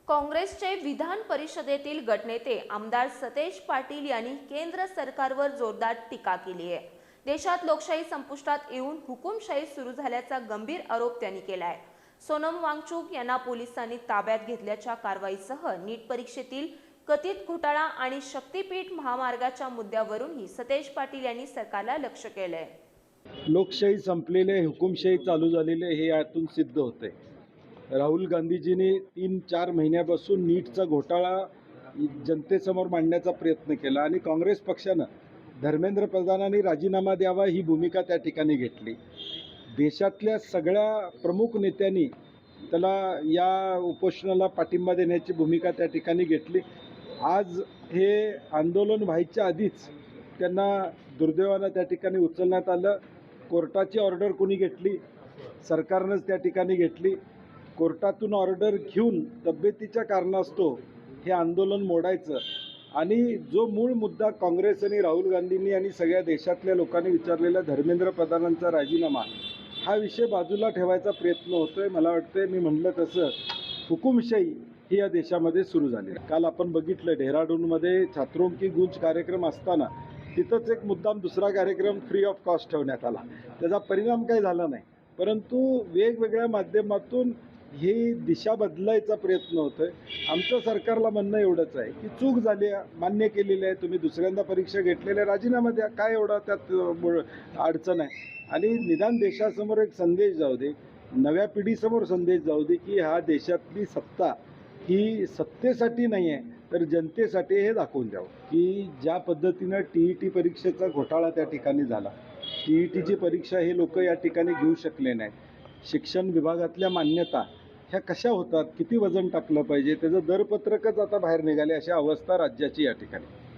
काँग्रेसचे विधान परिषदेतील गटनेते आमदार सतेज पाटील यांनी केंद्र सरकारवर जोरदार टीका केली आहे। देशात लोकशाही संपुष्टात येऊन हुकुमशाही सुरू झाल्याचा गंभीर आरोप त्यांनी केला आहे। सोनम वांगचुक यांना पोलिसांनी ताब्यात घेतल्याच्या कारवाईसह नीट परीक्षेतील कथित घोटाळा आणि शक्तीपीठ महामार्गाच्या मुद्द्यावरूनही सतेज पाटील यांनी सरकारला लक्ष केलंय। लोकशाही संपलेले, हुकुमशाही चालू झालेले हे यातून सिद्ध होते। राहुल गांधीजींनी 3-4 महिन्यापासून नीटचा घोटाळा जनतेसमोर मांडण्याचा प्रयत्न केला आणि काँग्रेस पक्षानं धर्मेंद्र प्रधानांनी राजीनामा द्यावा ही भूमिका त्या ठिकाणी घेतली। देशातल्या सगळ्या प्रमुख नेत्यांनी त्याला या उपोषणाला पाठिंबा देण्याची भूमिका त्या ठिकाणी घेतली। आज हे आंदोलन व्हायच्या आधीच त्यांना दुर्दैवानं त्या ठिकाणी उचलण्यात आलं। कोर्टाची ऑर्डर कोणी घेतली? सरकारनंच त्या ठिकाणी घेतली। कोर्टातून ऑर्डर घेऊन तब्येतीच्या कारणास्तव हे आंदोलन मोडायचं आणि जो मूळ मुद्दा काँग्रेस आणि राहुल गांधींनी आणि सगळ्या देशातल्या लोकांनी विचारलेला धर्मेंद्र प्रधानांचा राजीनामा हा विषय बाजूला ठेवायचा प्रयत्न होतोय। मला वाटतंय मी म्हणलं तसं हुकुमशाही ही या देशामध्ये सुरू झाली आहे। काल आपण बघितलं डेहराडूनमध्ये छात्रों की गूंज कार्यक्रम असताना तिथंच एक मुद्दाम दुसरा कार्यक्रम फ्री ऑफ कॉस्ट ठेवण्यात आला। त्याचा परिणाम काही झाला नाही, परंतु वेगवेगळ्या माध्यमातून ही दिशा बदलायचा प्रयत्न होतोय। आमचं सरकारला म्हणणं एवढंच आहे की चूक झाली आहे, मान्य केलेली आहे, तुम्ही दुसऱ्यांदा परीक्षा घेतलेल्या राजीनामा द्या, काय एवढा त्यात अडचण आहे। आणि निदान देशासमोर एक संदेश जाऊ दे, नव्या पिढीसमोर संदेश जाऊ दे की ह्या देशातली सत्ता ही सत्तेसाठी नाही आहे तर जनतेसाठी हे दाखवून द्यावं की ज्या पद्धतीनं TET परीक्षेचा घोटाळा त्या ठिकाणी झाला, TETची परीक्षा हे लोक या ठिकाणी घेऊ शकले नाहीत। शिक्षण विभागातल्या मान्यता ह्या कशा होतात, किती वजन टाकलं पाहिजे, त्याचं दरपत्रकच आता बाहेर निघाले, अशा अवस्था राज्याची या ठिकाणी।